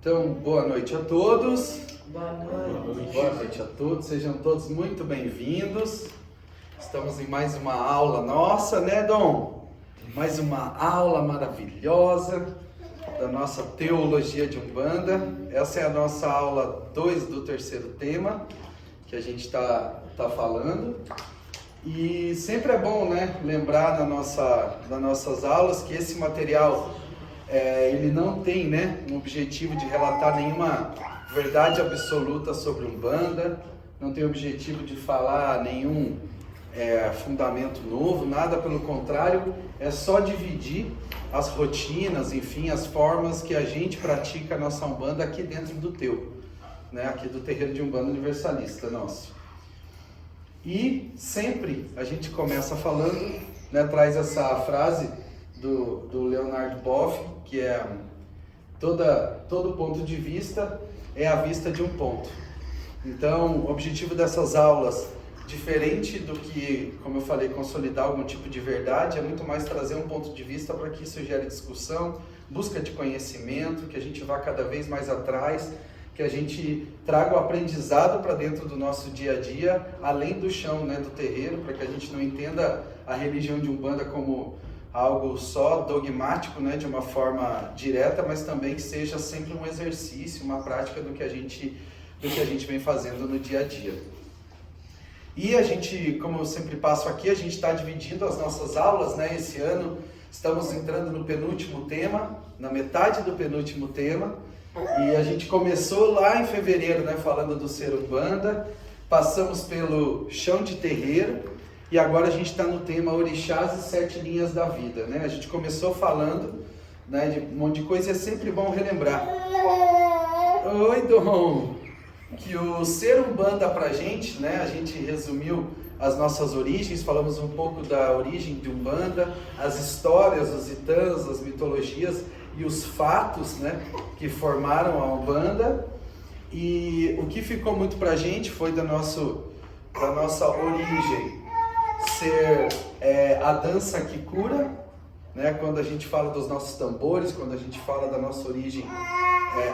Então, boa noite a todos. Boa noite. Boa noite a todos, sejam todos muito bem-vindos. Estamos em mais uma aula nossa, né, Dom? Mais uma aula maravilhosa da nossa Teologia de Umbanda. Essa é a nossa aula 2 do terceiro tema que a gente está falando. E sempre é bom, né, lembrar nas nossas aulas que esse material ele não tem, né, um objetivo de relatar nenhuma verdade absoluta sobre Umbanda, não tem o objetivo de falar nenhum fundamento novo, nada, pelo contrário, é só dividir as rotinas, enfim, as formas que a gente pratica a nossa Umbanda aqui dentro do teu, né, aqui do terreiro de Umbanda Universalista nosso. E sempre a gente começa falando, né, traz essa frase do Leonard Boff, que é todo ponto de vista é a vista de um ponto. Então, o objetivo dessas aulas, diferente do que, como eu falei, consolidar algum tipo de verdade, é muito mais trazer um ponto de vista para que isso gere discussão, busca de conhecimento, que a gente vá cada vez mais atrás, que a gente traga o aprendizado para dentro do nosso dia a dia, além do chão, né, do terreiro, para que a gente não entenda a religião de Umbanda como algo só dogmático, né, de uma forma direta, mas também que seja sempre um exercício, uma prática do que a gente vem fazendo no dia a dia. E a gente, como eu sempre passo aqui, a gente está dividindo as nossas aulas, né? Esse ano estamos entrando no penúltimo tema, na metade do penúltimo tema, e a gente começou lá em fevereiro, né, falando do ser Umbanda, passamos pelo chão de terreiro, e agora a gente está no tema Orixás e Sete Linhas da Vida, né? A gente começou falando, né, de um monte de coisa e é sempre bom relembrar. Oi, Dom! Que o ser Umbanda pra gente, né? A gente resumiu as nossas origens, falamos um pouco da origem de Umbanda, as histórias, os itãs, as mitologias e os fatos, né, que formaram a Umbanda. E o que ficou muito pra gente foi da nossa origem ser a dança que cura, né? Quando a gente fala dos nossos tambores, quando a gente fala da nossa origem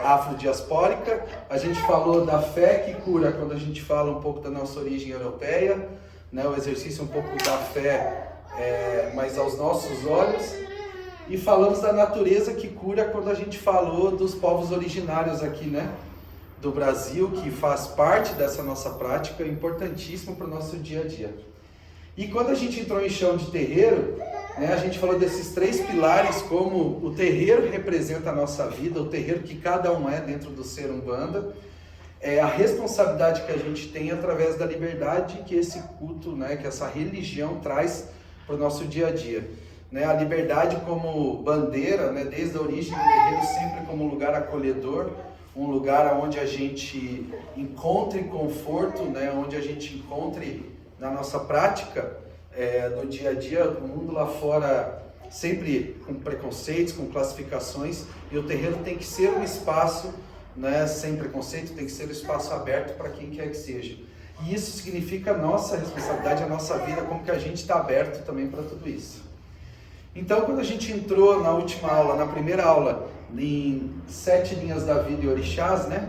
afrodiaspórica, a gente falou da fé que cura quando a gente fala um pouco da nossa origem europeia, né? O exercício um pouco da fé, mas aos nossos olhos, e falamos da natureza que cura quando a gente falou dos povos originários aqui, né, do Brasil, que faz parte dessa nossa prática, importantíssimo para o nosso dia a dia. E quando a gente entrou em chão de terreiro, né, a gente falou desses 3 pilares, como o terreiro representa a nossa vida, o terreiro que cada um é dentro do ser Umbanda, a responsabilidade que a gente tem através da liberdade que esse culto, né, que essa religião traz para o nosso dia a dia. Né, a liberdade como bandeira, né, desde a origem do terreiro, sempre como um lugar acolhedor, um lugar onde a gente encontre conforto, né, onde a gente encontre na nossa prática do dia a dia, o mundo lá fora sempre com preconceitos, com classificações, e o terreiro tem que ser um espaço, né, sem preconceito, tem que ser um espaço aberto para quem quer que seja. E isso significa a nossa responsabilidade, a nossa vida, como que a gente está aberto também para tudo isso. Então, quando a gente entrou na última aula, na primeira aula, em 7 linhas da vida e orixás, né,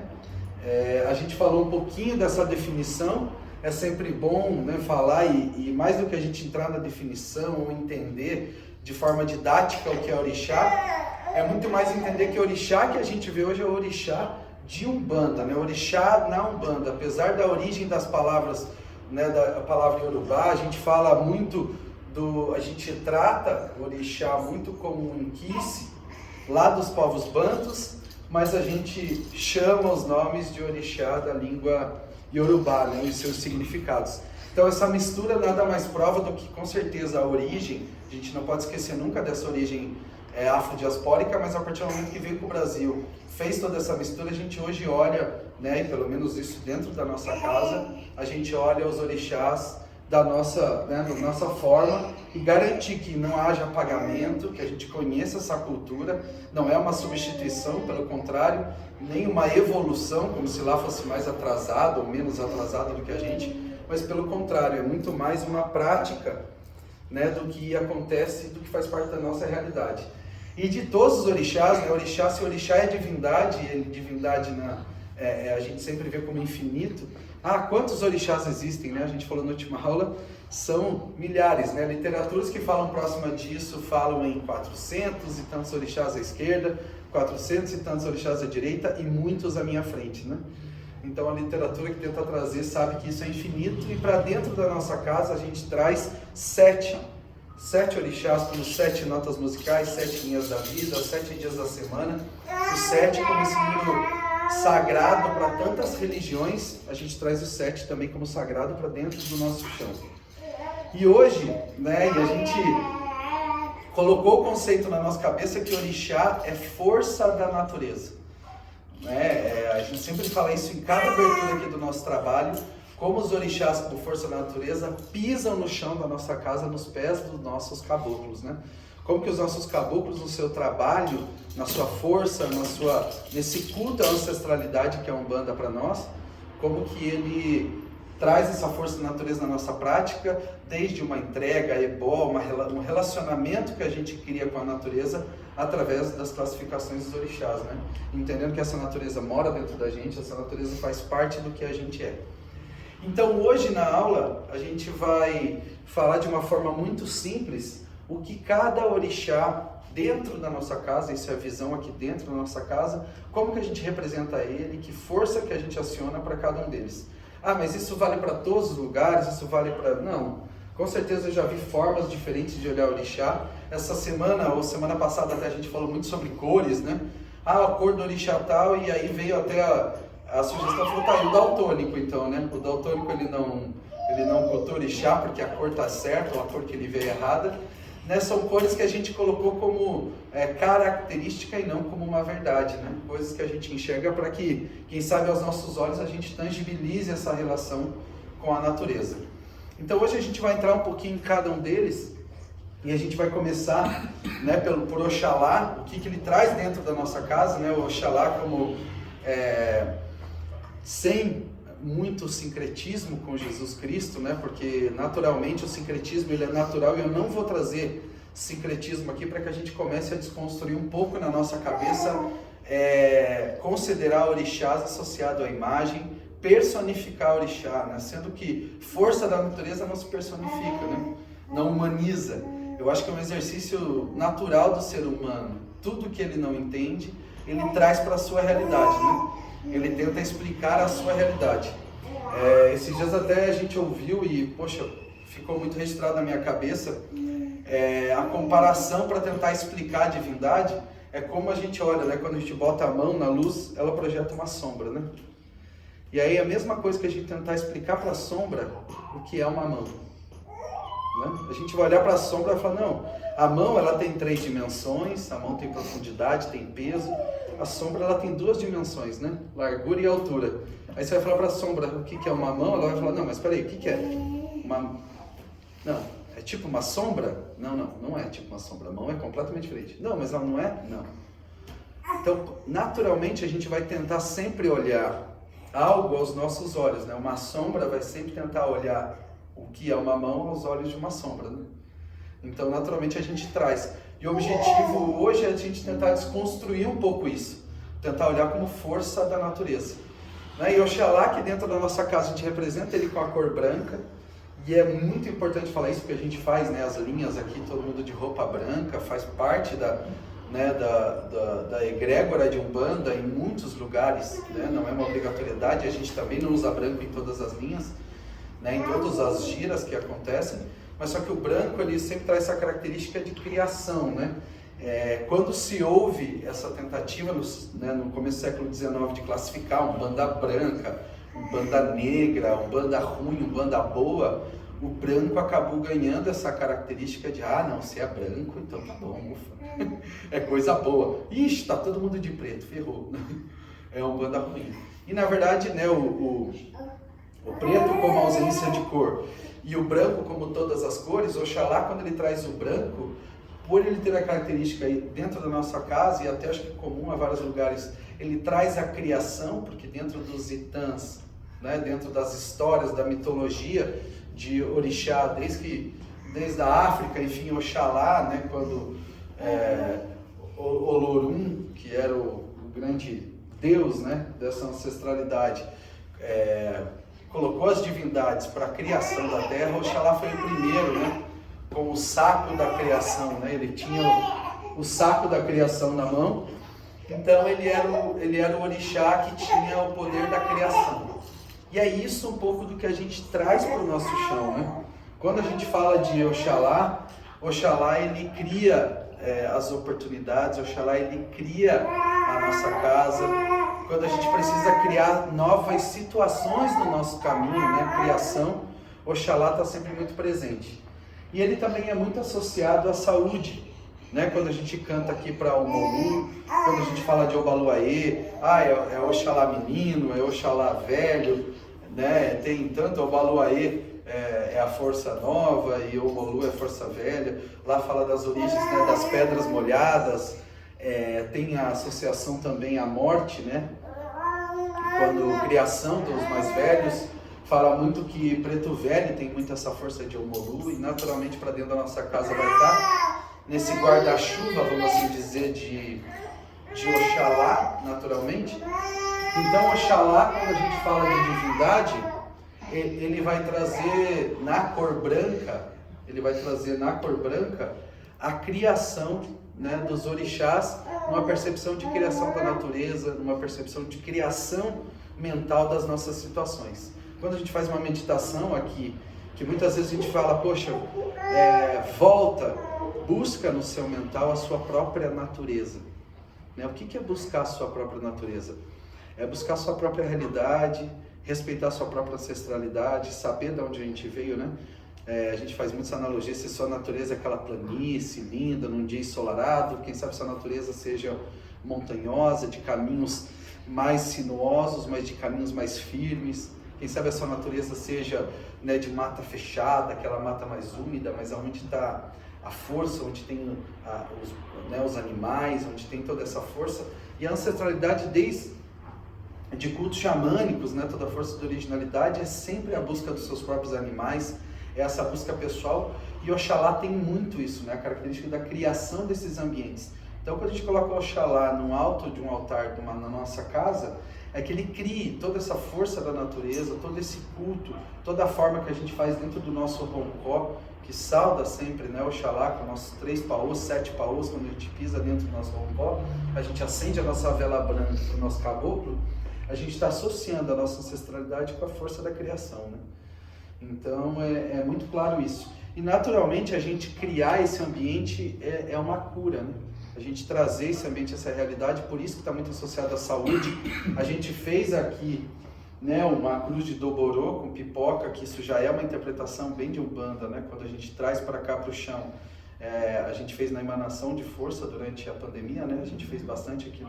a gente falou um pouquinho dessa definição. É sempre bom, né, falar e mais do que a gente entrar na definição ou entender de forma didática o que é orixá, é muito mais entender que o orixá que a gente vê hoje é o orixá de Umbanda, né, orixá na Umbanda. Apesar da origem das palavras, né, da palavra Yorubá, a gente fala muito a gente trata o orixá muito como um inquice lá dos povos bantus, mas a gente chama os nomes de orixá da língua Yorubá, né, e seus significados. Então essa mistura nada mais prova do que, com certeza, a origem, a gente não pode esquecer nunca dessa origem afrodiaspórica, mas a partir do momento que veio para o Brasil, fez toda essa mistura, a gente hoje olha, né, e pelo menos isso dentro da nossa casa, a gente olha os orixás da nossa forma e garantir que não haja apagamento, que a gente conheça essa cultura, não é uma substituição, pelo contrário, nem uma evolução, como se lá fosse mais atrasado ou menos atrasado do que a gente, mas pelo contrário, é muito mais uma prática, né, do que acontece, do que faz parte da nossa realidade. E de todos os orixás, né? Orixá, se orixá é divindade, divindade a gente sempre vê como infinito. Quantos orixás existem, né? A gente falou na última aula, são milhares, né? Literaturas que falam próxima disso falam em 400 e tantos orixás à esquerda, 400 e tantos orixás à direita e muitos à minha frente, né? Então a literatura que tenta trazer sabe que isso é infinito, e para dentro da nossa casa a gente traz sete orixás, como 7 notas musicais, 7 linhas da vida, 7 dias da semana. O 7 como esse número sagrado para tantas religiões, a gente traz o 7 também como sagrado para dentro do nosso chão. E hoje, né, a gente colocou o conceito na nossa cabeça que orixá é força da natureza. A gente sempre fala isso em cada abertura aqui do nosso trabalho, como os orixás, como força da natureza, pisam no chão da nossa casa, nos pés dos nossos caboclos, né? Como que os nossos caboclos, no seu trabalho, na sua força, nesse culto à ancestralidade que é a Umbanda para nós, como que ele traz essa força da natureza na nossa prática, desde uma entrega, ebó, um relacionamento que a gente cria com a natureza através das classificações dos orixás, né? Entendendo que essa natureza mora dentro da gente, essa natureza faz parte do que a gente é. Então hoje na aula a gente vai falar de uma forma muito simples o que cada orixá dentro da nossa casa, isso é a visão aqui dentro da nossa casa, como que a gente representa ele, que força que a gente aciona para cada um deles. Mas isso vale para todos os lugares, isso vale para... Não, com certeza eu já vi formas diferentes de olhar o orixá. Essa semana, ou semana passada até a gente falou muito sobre cores, né? A cor do orixá tal, e aí veio até a sugestão, falou, tá, e o daltônico então, né? O daltônico ele não botou orixá porque a cor tá certa, ou a cor que ele veio errada. Né, são cores que a gente colocou como característica e não como uma verdade, né? Coisas que a gente enxerga para que, quem sabe aos nossos olhos, a gente tangibilize essa relação com a natureza. Então hoje a gente vai entrar um pouquinho em cada um deles e a gente vai começar, né, por Oxalá, o que ele traz dentro da nossa casa, né? O Oxalá como sem muito sincretismo com Jesus Cristo, né? Porque naturalmente o sincretismo ele é natural, e eu não vou trazer sincretismo aqui para que a gente comece a desconstruir um pouco na nossa cabeça, considerar orixás associado à imagem, personificar orixá, né? Sendo que força da natureza não se personifica, né? Não humaniza. Eu acho que é um exercício natural do ser humano. Tudo que ele não entende, ele traz para a sua realidade, né? Ele tenta explicar a sua realidade. Esses dias até a gente ouviu e, poxa, ficou muito registrado na minha cabeça, a comparação para tentar explicar a divindade é como a gente olha, né? Quando a gente bota a mão na luz, ela projeta uma sombra, né? E aí a mesma coisa que a gente tentar explicar para a sombra o que é uma mão. Né? A gente vai olhar para a sombra e falar, não, a mão ela tem 3 dimensões, a mão tem profundidade, tem peso. A sombra ela tem 2 dimensões, né? Largura e altura. Aí você vai falar para a sombra o que é uma mão, ela vai falar, não, mas peraí, o que é? Não, é tipo uma sombra? Não é tipo uma sombra, a mão é completamente diferente. Não, mas ela não é? Não. Então, naturalmente a gente vai tentar sempre olhar algo aos nossos olhos, né? Uma sombra vai sempre tentar olhar o que é uma mão aos olhos de uma sombra, né? Então, naturalmente a gente traz. E o objetivo hoje é a gente tentar desconstruir um pouco isso, tentar olhar como força da natureza. E Oxalá, que dentro da nossa casa a gente representa ele com a cor branca, e é muito importante falar isso porque a gente faz, né, as linhas aqui, todo mundo de roupa branca, faz parte da egrégora de Umbanda em muitos lugares, né? Não é uma obrigatoriedade, a gente também não usa branco em todas as linhas, né, em todas as giras que acontecem. Mas só que o branco ele sempre traz essa característica de criação, né? Quando se houve essa tentativa no começo do século XIX de classificar Umbanda branca, Umbanda negra, Umbanda ruim, Umbanda boa, o branco acabou ganhando essa característica de, não, se é branco, então tá bom, ufa, é coisa boa. Ixi, tá todo mundo de preto, ferrou. É Umbanda ruim. E na verdade, né, o preto como ausência de cor e o branco como todas as cores, Oxalá, quando ele traz o branco, por ele ter a característica aí dentro da nossa casa, e até acho que comum a vários lugares, ele traz a criação, porque dentro dos itãs, né, dentro das histórias, da mitologia de orixá, desde a África, enfim, Oxalá, né, quando Olorum, que era o grande Deus, né, dessa ancestralidade, colocou as divindades para a criação da terra, Oxalá foi o primeiro, né, com o saco da criação, né, ele tinha o saco da criação na mão, então ele era o orixá que tinha o poder da criação. E é isso um pouco do que a gente traz para o nosso chão, né? Quando a gente fala de Oxalá, Oxalá ele cria as oportunidades, Oxalá ele cria a nossa casa. Quando a gente precisa criar novas situações no nosso caminho, né? Criação, Oxalá está sempre muito presente. E ele também é muito associado à saúde, né? Quando a gente canta aqui para o Molu, quando a gente fala de Obaluayê, é Oxalá menino, é Oxalá velho, né? Tem tanto Obaluayê, é a força nova, e o Molu é a força velha. Lá fala das origens, né? Das pedras molhadas, tem a associação também à morte, né? Quando criação dos mais velhos, fala muito que Preto Velho tem muito essa força de Omolu, e naturalmente para dentro da nossa casa vai estar nesse guarda-chuva, vamos assim dizer, de Oxalá, naturalmente. Então Oxalá, quando a gente fala de divindade, ele vai trazer na cor branca, a criação, né, dos orixás, numa percepção de criação da natureza, numa percepção de criação mental das nossas situações. Quando a gente faz uma meditação aqui, que muitas vezes a gente fala, poxa, volta, busca no seu mental a sua própria natureza. Né? O que é buscar a sua própria natureza? É buscar a sua própria realidade, respeitar a sua própria ancestralidade, saber de onde a gente veio, né? A gente faz muitas analogias, se sua natureza é aquela planície linda, num dia ensolarado, quem sabe sua natureza seja montanhosa, de caminhos mais sinuosos, mas de caminhos mais firmes. Quem sabe a sua natureza seja, né, de mata fechada, aquela mata mais úmida, mas onde está a força, onde tem os animais, onde tem toda essa força. E a ancestralidade, desde de cultos xamânicos, né, toda a força da originalidade é sempre a busca dos seus próprios animais, é essa busca pessoal, e Oxalá tem muito isso, né, a característica da criação desses ambientes. Então, quando a gente coloca Oxalá no alto de um altar na nossa casa, é que ele crie toda essa força da natureza, todo esse culto, toda a forma que a gente faz dentro do nosso roncó, que sauda sempre, né, Oxalá, com nossos 3 paôs, 7 paôs, quando a gente pisa dentro do nosso roncó, a gente acende a nossa vela branca para o nosso caboclo, a gente está associando a nossa ancestralidade com a força da criação, né? Então é muito claro isso. E naturalmente a gente criar esse ambiente é uma cura, né? A gente trazer esse ambiente, essa realidade, por isso que está muito associado à saúde. A gente fez aqui, né, uma cruz de Doborô com pipoca, que isso já é uma interpretação bem de Umbanda, né? Quando a gente traz para cá para o chão, a gente fez na emanação de força durante a pandemia, né? A gente fez bastante aqui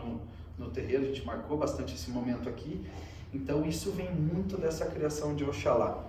no terreiro, a gente marcou bastante esse momento aqui. Então isso vem muito dessa criação de Oxalá.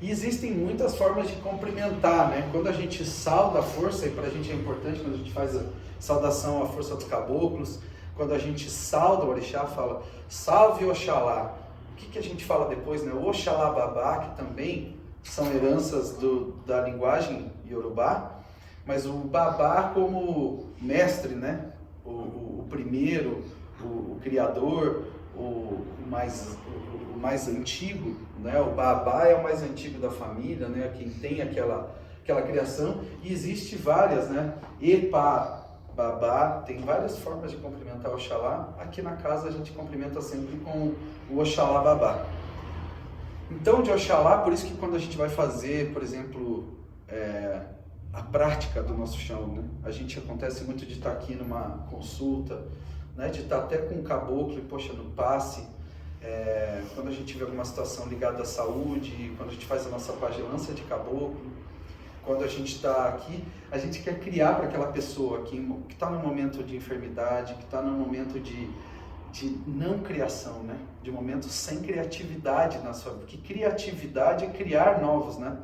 E existem muitas formas de cumprimentar, né? Quando a gente sauda a força, e para a gente é importante quando a gente faz a saudação à força dos caboclos, quando a gente sauda o orixá, fala salve Oxalá. O que a gente fala depois, né? O Oxalá Babá, que também são heranças da linguagem iorubá, mas o Babá como mestre, né? O primeiro, o criador, o mais antigo, né? O Babá é o mais antigo da família, né? Quem tem aquela criação, e existe várias, né? Epa, Babá, tem várias formas de cumprimentar Oxalá. Aqui na casa a gente cumprimenta sempre com o Oxalá Babá. Então, de Oxalá, por isso que quando a gente vai fazer, por exemplo, a prática do nosso chão, né? A gente acontece muito de estar aqui numa consulta, né? De estar até com o caboclo e, poxa, no passe, quando a gente vê alguma situação ligada à saúde, quando a gente faz a nossa pagelança de caboclo, quando a gente está aqui, a gente quer criar para aquela pessoa que está num momento de enfermidade, que está num momento de não criação, né? De momento sem criatividade na sua vida. Porque criatividade é criar novos, né?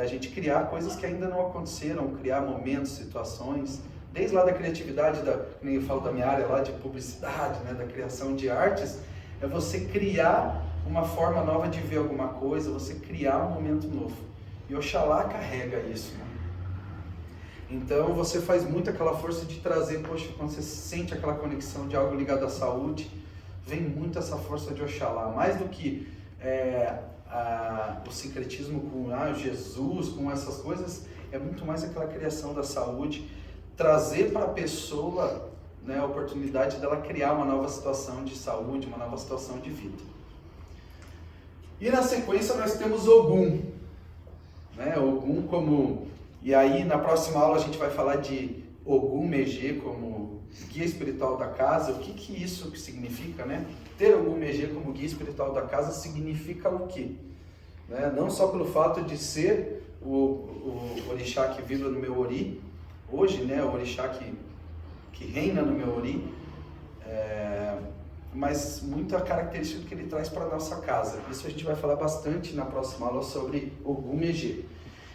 A gente criar coisas que ainda não aconteceram, criar momentos, situações, desde lá da criatividade, nem eu falo da minha área lá de publicidade, né? Da criação de artes, é você criar uma forma nova de ver alguma coisa, você criar um momento novo. E Oxalá carrega isso, né? Então você faz muito aquela força de trazer, poxa, quando você sente aquela conexão de algo ligado à saúde, vem muito essa força de Oxalá, mais do que o sincretismo com Jesus, com essas coisas, é muito mais aquela criação da saúde, trazer para a pessoa, né, a oportunidade dela criar uma nova situação de saúde, uma nova situação de vida. E na sequência nós temos Ogum, né, Ogum como... E aí na próxima aula a gente vai falar de Ogum Megê como guia espiritual da casa. O que isso significa, né? Ter Ogum Megê como guia espiritual da casa significa o quê? Né? Não só pelo fato de ser o orixá que vibra no meu ori, hoje, né, o orixá que reina no meu ori, mas muita característica que ele traz para a nossa casa. Isso a gente vai falar bastante na próxima aula sobre Ogum Megê.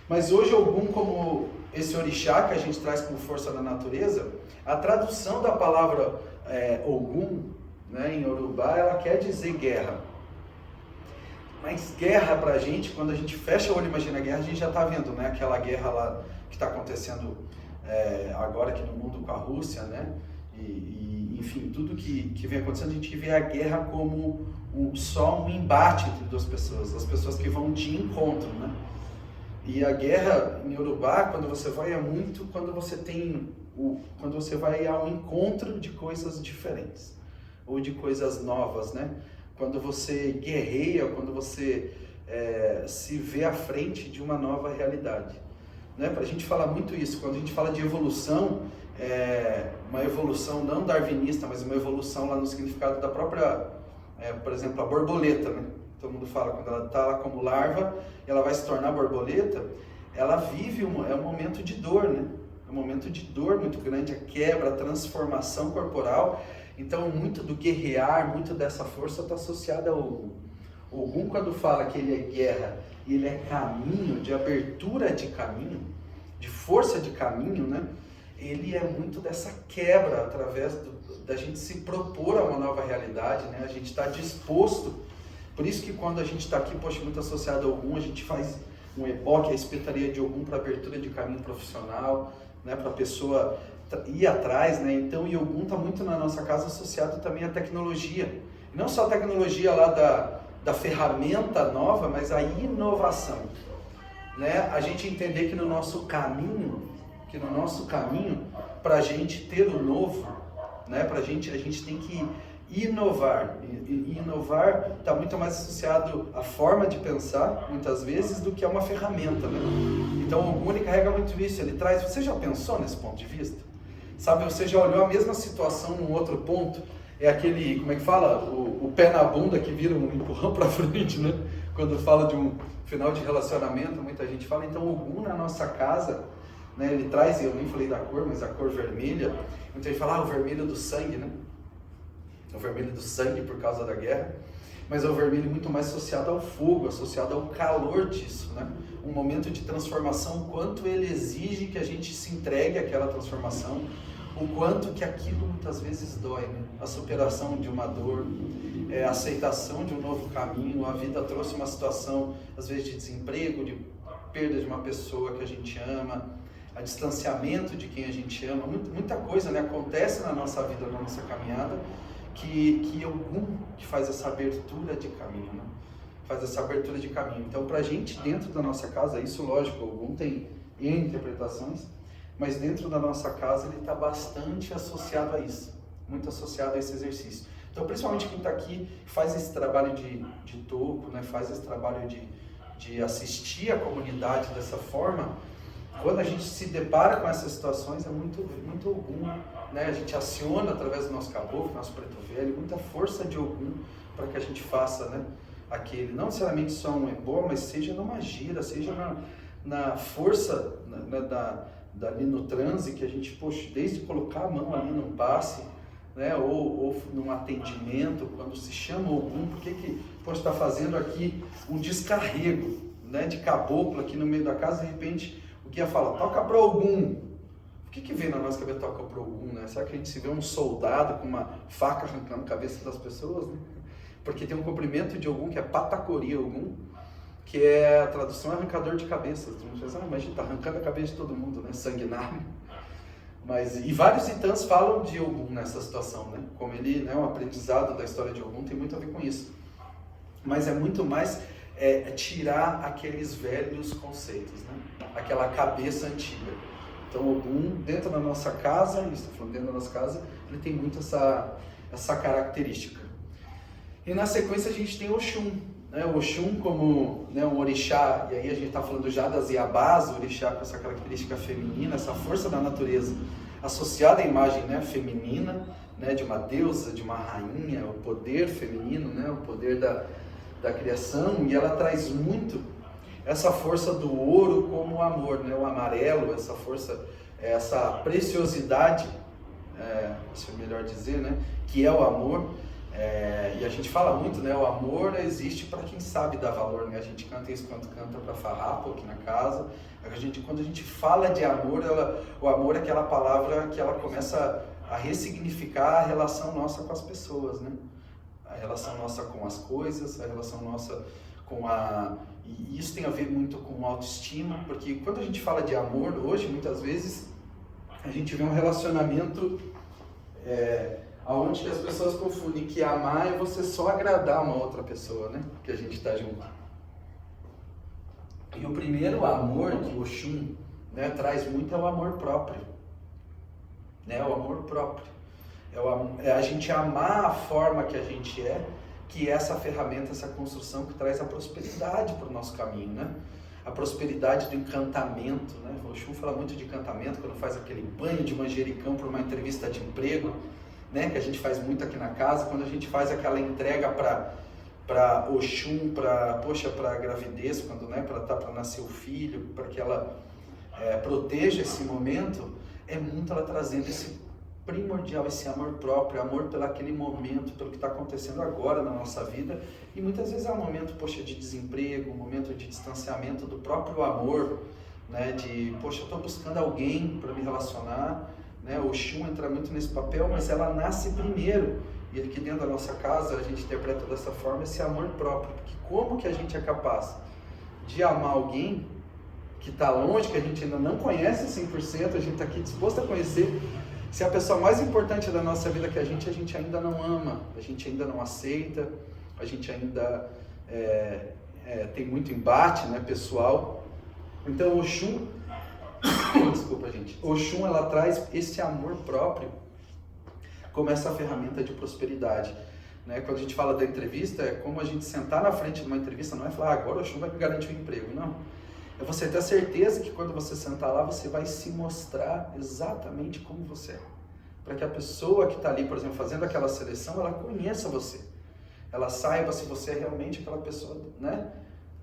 Mas hoje Ogum, como esse orixá que a gente traz como força da natureza, a tradução da palavra Ogum, né, em Yorubá, ela quer dizer guerra. Mas guerra pra gente, quando a gente fecha o olho e imagina a guerra, a gente já está vendo, né, aquela guerra lá que está acontecendo agora aqui no mundo com a Rússia, né? E enfim, tudo que vem acontecendo, a gente vê a guerra como só um embate entre duas pessoas, as pessoas que vão de encontro, né? E a guerra em Yorubá, quando você vai, é muito quando você vai ao encontro de coisas diferentes, ou de coisas novas, né? Quando você guerreia, quando você se vê à frente de uma nova realidade. Né? Para a gente falar muito isso, quando a gente fala de evolução, uma evolução não darwinista, mas uma evolução lá no significado da própria, por exemplo, a borboleta, né? Todo mundo fala, quando ela está lá como larva, ela vai se tornar borboleta, ela vive um momento de dor, né? É um momento de dor muito grande, a quebra, a transformação corporal. Então, muito do guerrear, muito dessa força está associada ao Ogum. O Ogum, quando fala que ele é guerra, ele é caminho, de abertura de caminho, de força de caminho, né? Ele é muito dessa quebra, através da gente se propor a uma nova realidade, né? A gente está disposto. Por isso que quando a gente está aqui, poxa, muito associado ao Ogum, a gente faz um EBOC, a espetaria de Ogum, para abertura de caminho profissional, né? Para a pessoa ir atrás, né? Então, o Ogum está muito na nossa casa associado também à tecnologia. E não só a tecnologia lá da ferramenta nova, mas a inovação, né? A gente entender que no nosso caminho, para a gente ter o novo, né? A gente tem que inovar. E inovar está muito mais associado à forma de pensar, muitas vezes, do que a uma ferramenta, né? Então, o Ogum, ele carrega muito isso. Ele traz... Você já pensou nesse ponto de vista? Sabe, você já olhou a mesma situação num outro ponto? É aquele, como é que fala? O pé na bunda que vira um empurrão para frente, né? Quando fala de um final de relacionamento, muita gente fala. Então, o Ogum na nossa casa, né, ele traz, eu nem falei da cor, mas a cor vermelha. Muita gente fala, o vermelho do sangue, né? O vermelho do sangue por causa da guerra. Mas é o vermelho muito mais associado ao fogo, associado ao calor disso, né? Um momento de transformação, o quanto ele exige que a gente se entregue àquela transformação, o quanto que aquilo muitas vezes dói, né? A superação de uma dor, a aceitação de um novo caminho. A vida trouxe uma situação, às vezes, de desemprego, de perda de uma pessoa que a gente ama, a distanciamento de quem a gente ama, muita coisa, né, acontece na nossa vida, na nossa caminhada, que é Ogum que faz essa abertura de caminho, né? Faz essa abertura de caminho. Então, para a gente, dentro da nossa casa, isso, lógico, o Ogum tem interpretações, mas dentro da nossa casa ele está bastante associado a isso, muito associado a esse exercício. Então, principalmente quem está aqui, faz esse trabalho de toco, né? Faz esse trabalho de assistir a comunidade dessa forma. Quando a gente se depara com essas situações, é muito Ogum, né? A gente aciona através do nosso caboclo, nosso preto velho, muita força de Ogum para que a gente faça, né, aquele, não necessariamente só um ebó, mas seja numa gira, seja na força ali no transe, que a gente, poxa, desde colocar a mão ali num passe, né, ou num atendimento, quando se chama Ogum, por que está fazendo aqui um descarrego, né, de caboclo aqui no meio da casa, de repente o guia fala, toca para Ogum. O que vem na nossa cabeça, toca para Ogum, né? Será que a gente se vê um soldado com uma faca arrancando a cabeça das pessoas, né? Porque tem um comprimento de Ogum que é Patacori Ogum, que é a tradução arrancador de cabeças. Tu não pensa, imagina, tá arrancando a cabeça de todo mundo, né? Sanguinário. E vários itãs falam de Ogum nessa situação, né? Como ele, né, um aprendizado da história de Ogum tem muito a ver com isso. Mas é muito mais tirar aqueles velhos conceitos, né? Aquela cabeça antiga. Então Ogum, dentro da nossa casa, estou falando dentro da nossa casa, ele tem muito essa característica. E na sequência a gente tem Oxum, né? O Oxum como, né, um orixá, e aí a gente está falando já das Iabás, o orixá com essa característica feminina, essa força da natureza associada à imagem, né, feminina, né, de uma deusa, de uma rainha, o poder feminino, né, o poder da criação, e ela traz muito essa força do ouro como o amor, né, o amarelo, essa força, essa preciosidade, se é melhor dizer, né, que é o amor. E a gente fala muito, né? O amor existe para quem sabe dar valor, né? A gente canta isso quando canta para farrapo aqui na casa. Quando a gente fala de amor, o amor é aquela palavra que ela começa a ressignificar a relação nossa com as pessoas, né? A relação nossa com as coisas, a relação nossa com E isso tem a ver muito com autoestima, porque quando a gente fala de amor hoje, muitas vezes a gente vê um relacionamento onde as pessoas confundem que amar é você só agradar uma outra pessoa, né? Que a gente está junto. E o primeiro amor que o Oxum, né, traz muito é o amor próprio. Né? O amor próprio. É a gente amar a forma que a gente que é essa ferramenta, essa construção que traz a prosperidade para o nosso caminho, né? A prosperidade do encantamento, né? O Oxum fala muito de encantamento quando faz aquele banho de manjericão para uma entrevista de emprego, né, que a gente faz muito aqui na casa, quando a gente faz aquela entrega para Oxum, para gravidez, quando, né, para nascer o filho, para que ela proteja esse momento, é muito ela trazendo esse primordial, esse amor próprio, amor pelo aquele momento, pelo que está acontecendo agora na nossa vida, e muitas vezes é um momento, de desemprego, um momento de distanciamento do próprio amor, né, de, eu estou buscando alguém para me relacionar, né? O Oxum entra muito nesse papel, mas ela nasce primeiro, e aqui dentro da nossa casa a gente interpreta dessa forma esse amor próprio, porque como que a gente é capaz de amar alguém que está longe, que a gente ainda não conhece 100%, a gente está aqui disposto a conhecer, se a pessoa mais importante da nossa vida que a gente ainda não ama, a gente ainda não aceita, a gente ainda tem muito embate, né, pessoal. Então o Oxum desculpa, gente. Oxum, ela traz esse amor próprio como essa ferramenta de prosperidade, né? Quando a gente fala da entrevista, é como a gente sentar na frente de uma entrevista, não é falar, agora o Oxum vai me garantir um emprego, não. É você ter a certeza que quando você sentar lá, você vai se mostrar exatamente como você é. Para que a pessoa que está ali, por exemplo, fazendo aquela seleção, ela conheça você. Ela saiba se você é realmente aquela pessoa, né?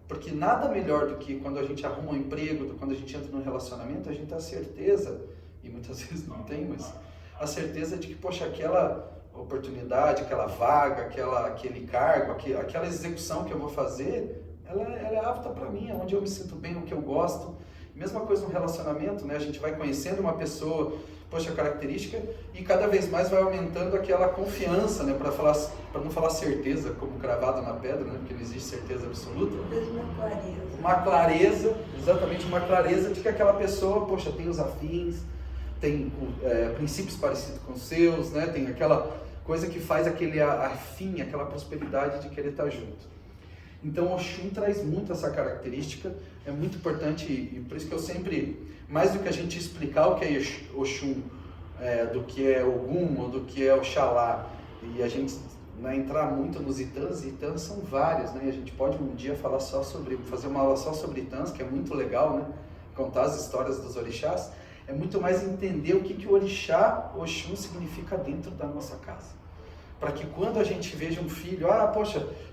Porque nada melhor do que quando a gente arruma um emprego, quando a gente entra num relacionamento, a gente tem a certeza, e muitas vezes não tem, mas a certeza de que, aquela oportunidade, aquela vaga, aquele cargo, aquela execução que eu vou fazer, ela é apta para mim, é onde eu me sinto bem, no que eu gosto. Mesma coisa no relacionamento, né? A gente vai conhecendo uma pessoa, característica, e cada vez mais vai aumentando aquela confiança, né? Para não falar certeza, como cravado na pedra, né? Porque não existe certeza absoluta. Uma clareza, exatamente, uma clareza de que aquela pessoa, tem os afins, tem princípios parecidos com os seus, né? Tem aquela coisa que faz aquele afim, aquela prosperidade de querer estar junto. Então o Oxum traz muito essa característica, é muito importante, e por isso que eu sempre, mais do que a gente explicar o que é Oxum, do que é Ogum ou do que é Oxalá, e a gente entrar muito nos Itãs, Itãs são vários, né? A gente pode um dia fazer uma aula só sobre Itãs, que é muito legal, né? Contar as histórias dos orixás, é muito mais entender o que o orixá, Oxum, significa dentro da nossa casa. Para que quando a gente veja um filho,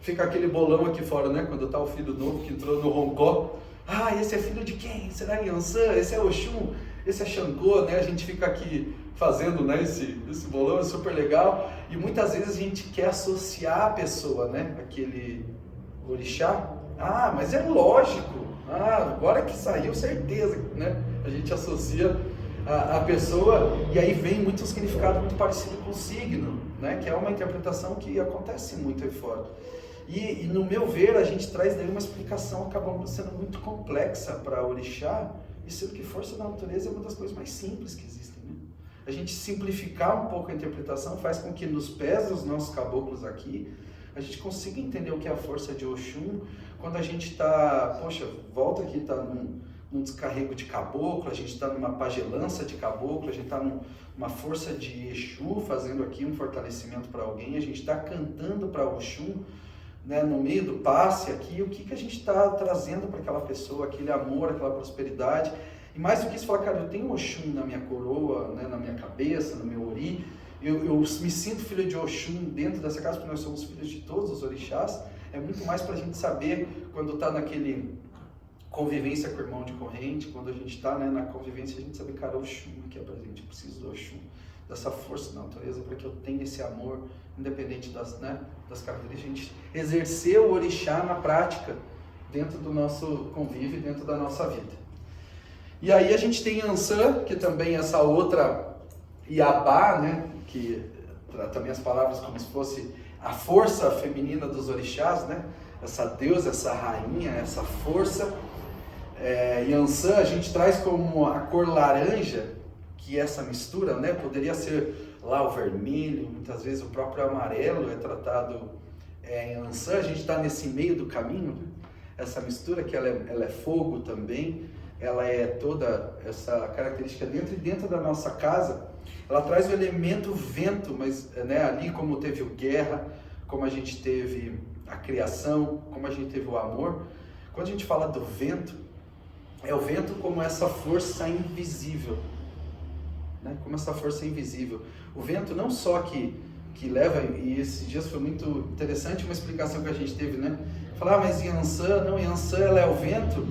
fica aquele bolão aqui fora, né? Quando tá o filho novo que entrou no Roncó, esse é filho de quem? Será Yansan? Esse é Oxum? Esse é Xangô, né? A gente fica aqui fazendo, né, esse bolão, é super legal, e muitas vezes a gente quer associar a pessoa, né? Aquele orixá, mas é lógico, agora que saiu, certeza, né? A gente associa a pessoa, e aí vem muito um significado muito parecido com o signo, né? Que é uma interpretação que acontece muito aí fora. E no meu ver, a gente traz daí uma explicação acabando sendo muito complexa para orixá, e sendo que força da natureza é uma das coisas mais simples que existem, né? A gente simplificar um pouco a interpretação faz com que nos pés dos nossos caboclos aqui, a gente consiga entender o que é a força de Oxum, quando a gente está, poxa, volta aqui, está num descarrego de caboclo, a gente está numa pagelança de caboclo, a gente está numa força de Exu, fazendo aqui um fortalecimento para alguém, a gente está cantando para Oxum, né, no meio do passe aqui, o que a gente está trazendo para aquela pessoa, aquele amor, aquela prosperidade. E mais do que isso, falar, cara, eu tenho Oxum na minha coroa, né, na minha cabeça, no meu ori, eu me sinto filho de Oxum dentro dessa casa, porque nós somos filhos de todos os orixás. É muito mais para a gente saber, quando está naquele convivência com o irmão de corrente, quando a gente está, né, na convivência, a gente sabe, cara, Oxum aqui é pra gente, eu preciso do Oxum, dessa força da natureza, para que eu tenha esse amor, independente das características, a gente exercer o orixá na prática, dentro do nosso convívio, dentro da nossa vida. E aí a gente tem Ansan, que também é essa outra Iabá, né, que também as palavras como se fosse a força feminina dos orixás, né, essa deusa, essa rainha, essa força. Yansan a gente traz como a cor laranja, que essa mistura, né, poderia ser lá o vermelho, muitas vezes o próprio amarelo é tratado em Yansan. A gente está nesse meio do caminho, né? Essa mistura que ela é fogo também, ela é toda essa característica dentro da nossa casa. Ela traz o elemento vento, mas, né, ali como teve o guerra, como a gente teve a criação, como a gente teve o amor. Quando a gente fala do vento, é o vento como essa força invisível, né? Como essa força invisível. O vento não só que leva, e esses dias foi muito interessante uma explicação que a gente teve, né? Falar, mas Yansan, não, Yansan ela é o vento,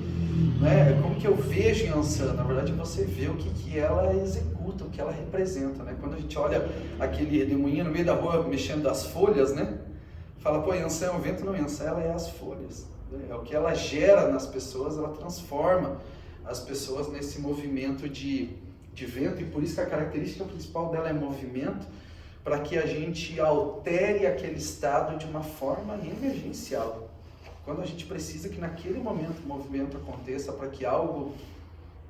né? Como que eu vejo Yansan? Na verdade você vê o que ela executa, o que ela representa, né? Quando a gente olha aquele redemoinho no meio da rua mexendo as folhas, né? Fala, pô, Yansan é o vento, não, Yansan ela é as folhas. É o que ela gera nas pessoas, ela transforma as pessoas nesse movimento de vento, e por isso que a característica principal dela é movimento, para que a gente altere aquele estado de uma forma emergencial. Quando a gente precisa que naquele momento o movimento aconteça para que algo,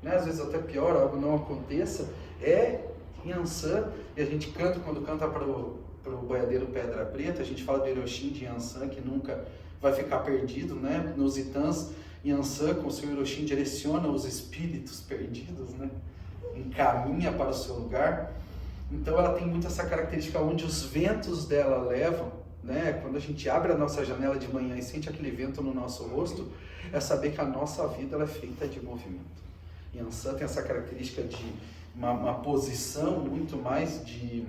né, às vezes até pior, algo não aconteça, é Yansan. E a gente canta, quando canta para o boiadeiro Pedra Preta, a gente fala do Hiroshim de Yansan, que nunca vai ficar perdido, né? Nos Itãs, Yansan, com o seu Hiroshim, direciona os espíritos perdidos, né? Encaminha para o seu lugar. Então ela tem muito essa característica onde os ventos dela levam, né? Quando a gente abre a nossa janela de manhã e sente aquele vento no nosso rosto, é saber que a nossa vida ela é feita de movimento. Yansan tem essa característica de uma posição muito mais de...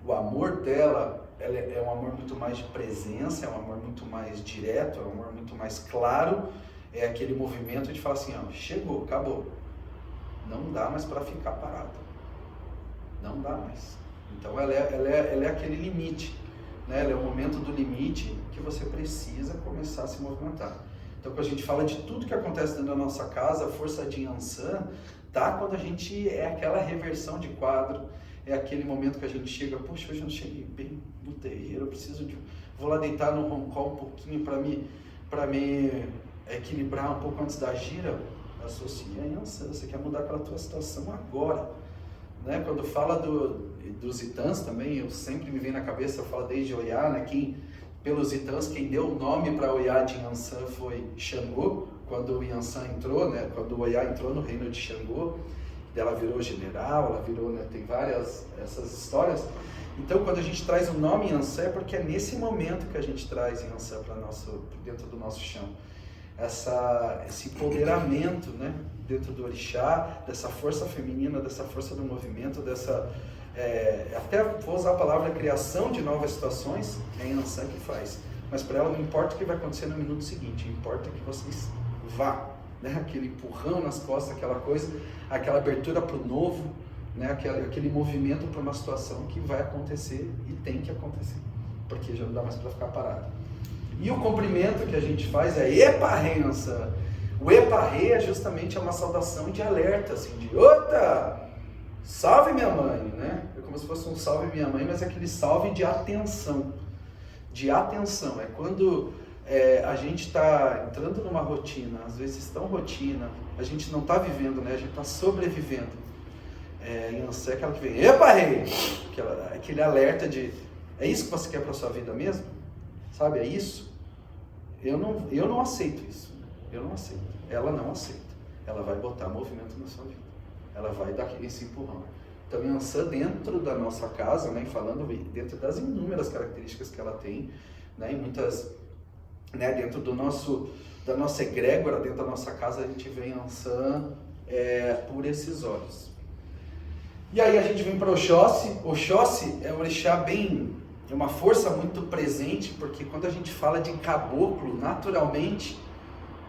o amor dela é um amor muito mais de presença, é um amor muito mais direto, é um amor muito mais claro, é aquele movimento de falar assim, ó, chegou, acabou, não dá mais para ficar parado, não dá mais. Então ela é aquele limite, né? Ela é o momento do limite que você precisa começar a se movimentar. Então quando a gente fala de tudo que acontece dentro da nossa casa, a força de Yansan tá quando a gente é aquela reversão de quadro. É aquele momento que a gente chega, poxa, hoje eu não cheguei bem no terreiro, eu preciso vou lá deitar no roncol um pouquinho para me equilibrar um pouco antes da gira. Associa a Yansan, você quer mudar aquela tua situação agora, né? Quando fala dos Itãs também, eu sempre me vem na cabeça, eu falo desde Oiá, né? Pelos Itãs, quem deu o nome para Oiá de Yansan foi Xangô, quando o Yansan entrou, né? Quando o Oiá entrou no reino de Xangô, ela virou general, ela virou, né, tem várias essas histórias. Então quando a gente traz o nome Yansan é porque é nesse momento que a gente traz Yansan para dentro do nosso chão. Esse empoderamento, né, dentro do orixá, dessa força feminina, dessa força do movimento, até vou usar a palavra criação de novas situações, é Yansan que faz. Mas para ela não importa o que vai acontecer no minuto seguinte, importa que vocês vá. Né? Aquele empurrão nas costas, aquela coisa, aquela abertura para o novo, né? aquele movimento para uma situação que vai acontecer e tem que acontecer, porque já não dá mais para ficar parado. E o cumprimento que a gente faz é Eparrei Yansan. O Eparrei é justamente uma saudação de alerta, assim, de ota, salve minha mãe, né? É como se fosse um salve minha mãe, mas é aquele salve de atenção, de atenção. É quando a gente está entrando numa rotina, às vezes tão rotina, a gente não está vivendo, né? A gente está sobrevivendo. Yansã é aquela que vem, epa, rei! Aquele alerta de, é isso que você quer para sua vida mesmo? Sabe, é isso? Eu não aceito isso. Eu não aceito. Ela não aceita. Ela vai botar movimento na sua vida. Ela vai dar esse empurrão. Então, Yansã dentro da nossa casa, né, falando dentro das inúmeras características que ela tem, né, e muitas, né, dentro da nossa egrégora, dentro da nossa casa, a gente vê Yansã por esses olhos. E aí a gente vem para Oxóssi. Oxóssi é um orixá é uma força muito presente, porque quando a gente fala de caboclo, naturalmente,